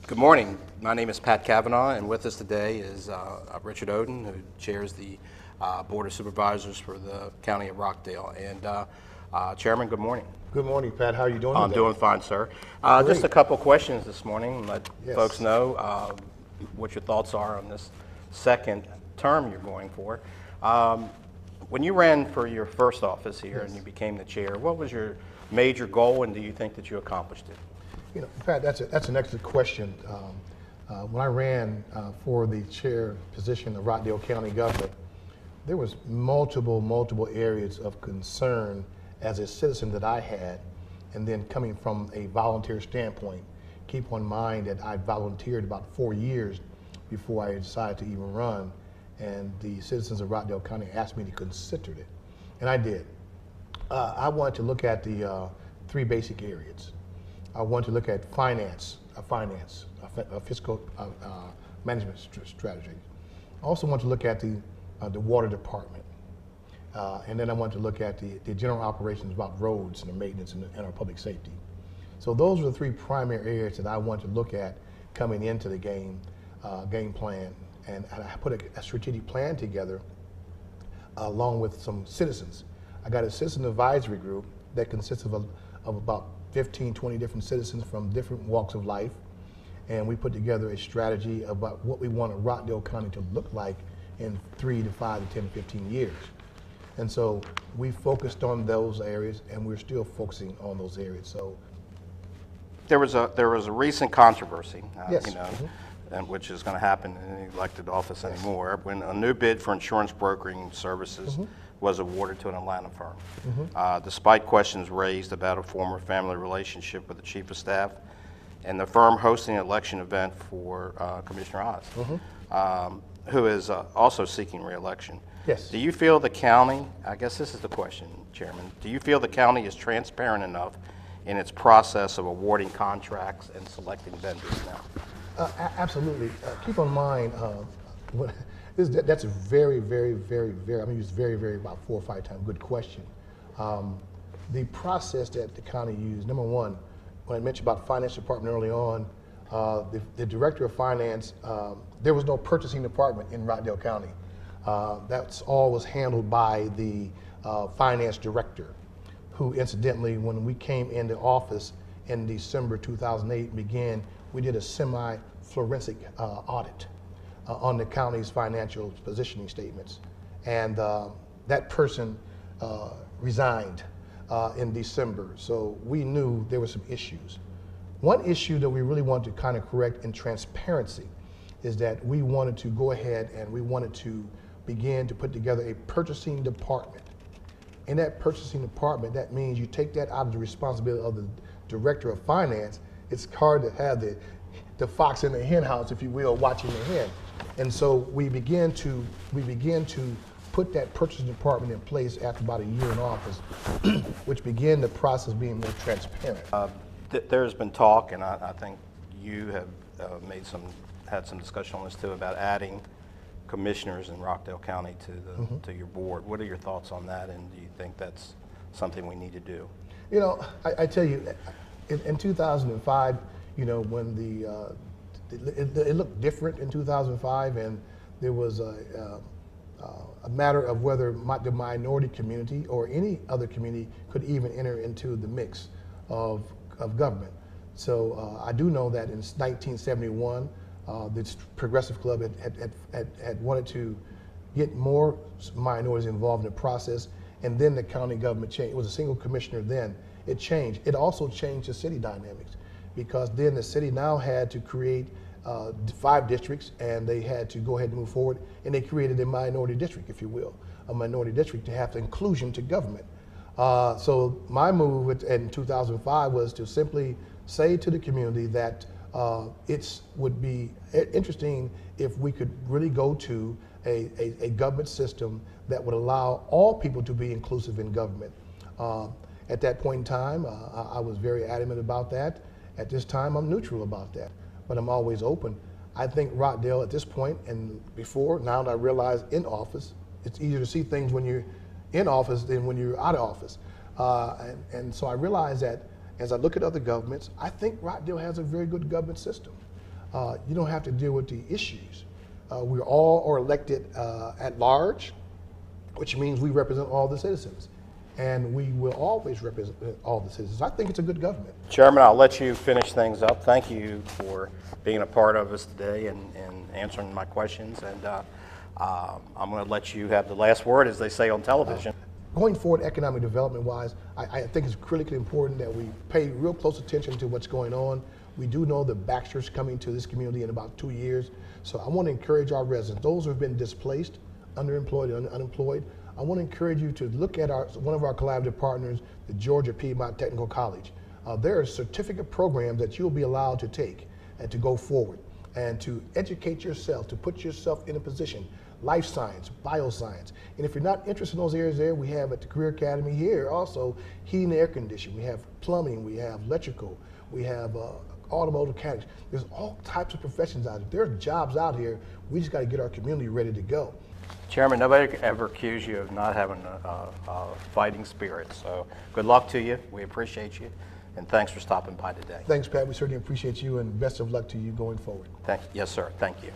Good morning. My name is Pat Cavanaugh, and with us today is Richard Oden, who chairs the Board of Supervisors for the County of Rockdale. And Chairman, good morning. Good morning, Pat. How are you doing I'm today? doing fine, sir. Just a couple questions this morning. Let folks know what your thoughts are on this second term you're going for. When you ran for your first office here and you became the chair, what was your major goal, and do you think that you accomplished it? You know, Pat, that's an excellent question. When I ran for the chair position of Rockdale County government, there was multiple areas of concern as a citizen that I had, and then coming from a volunteer standpoint. Keep in mind that I volunteered about 4 years before I decided to even run, and the citizens of Rockdale County asked me to consider it, and I did. I wanted to look at the three basic areas. I want to look at finance, a fiscal management strategy. I also want to look at the water department. And then I want to look at the general operations about roads and the maintenance and our public safety. So those are the three primary areas that I want to look at coming into the game plan. And I put a strategic plan together along with some citizens. I got a citizen advisory group that consists of about 15, 20 different citizens from different walks of life, and we put together a strategy about what we want Rockdale County to look like in 3 to 5 to 10, 15 years. And so we focused on those areas, and we're still focusing on those areas. So there was a recent controversy, yes. And which is going to happen in any elected office anymore, when a new bid for insurance brokering services was awarded to an Atlanta firm. Despite questions raised about a former family relationship with the chief of staff and the firm hosting an election event for Commissioner Oz, who is also seeking re-election. Yes. Do you feel the county, I guess this is the question, Chairman, do you feel the county is transparent enough in its process of awarding contracts and selecting vendors now? Absolutely. Keep in mind, that's a very, I'm going to use very about 4 or 5 times, good question. The process that the county used, number one, when I mentioned about finance department early on, the director of finance, there was no purchasing department in Rockdale County. That's all was handled by the finance director, who incidentally, when we came into office in December 2008 we did a semi-forensic audit on the county's financial positioning statements. And that person resigned in December, so we knew there were some issues. One issue that we really wanted to kind of correct in transparency is that we wanted to go ahead and we wanted to begin to put together a purchasing department. In that purchasing department, that means you take that out of the responsibility of the director of finance. It's hard to have the fox in the hen house, if you will, watching the hen. And so we began to put that purchasing department in place after about a year in office, which began the process being more transparent. There's been talk, and I think you have had some discussion on this too, about adding commissioners in Rockdale County to your board. What are your thoughts on that, and do you think that's something we need to do? You know, I tell you, in 2005, you know, when it looked different in 2005, and there was a matter of whether the minority community or any other community could even enter into the mix of government. So I do know that in 1971, the Progressive Club had wanted to get more minorities involved in the process, and then the county government changed. It was a single commissioner then. It changed. It also changed the city dynamics, because then the city now had to create 5 districts, and they had to go ahead and move forward, and they created a minority district, if you will, a minority district to have the inclusion to government. So my move in 2005 was to simply say to the community that it would be interesting if we could really go to a government system that would allow all people to be inclusive in government. At that point in time, I was very adamant about that. At this time, I'm neutral about that, but I'm always open. I think Rockdale at this point, and before, now that I realize in office, it's easier to see things when you're in office than when you're out of office. And so I realize that as I look at other governments, I think Rockdale has a very good government system. you don't have to deal with the issues. We all are elected at large, which means we represent all the citizens. And we will always represent all the citizens. I think it's a good government. Chairman, I'll let you finish things up. Thank you for being a part of us today and answering my questions. And I'm going to let you have the last word, as they say on television. Going forward, economic development-wise, I think it's critically important that we pay real close attention to what's going on. We do know that Baxter's coming to this community in about 2 years. So I want to encourage our residents, those who have been displaced, underemployed, and unemployed, I want to encourage you to look at one of our collaborative partners, the Georgia Piedmont Technical College. There are certificate programs that you'll be allowed to take and to go forward and to educate yourself, to put yourself in a position, life science, bioscience. And if you're not interested in those areas there, we have at the Career Academy here also heating and air conditioning, we have plumbing, we have electrical, we have automotive mechanics. There's all types of professions out there. There are jobs out here. We just got to get our community ready to go. Chairman, nobody could ever accuse you of not having a fighting spirit. So good luck to you. We appreciate you. And thanks for stopping by today. Thanks, Pat. We certainly appreciate you, and best of luck to you going forward. Yes, sir. Thank you.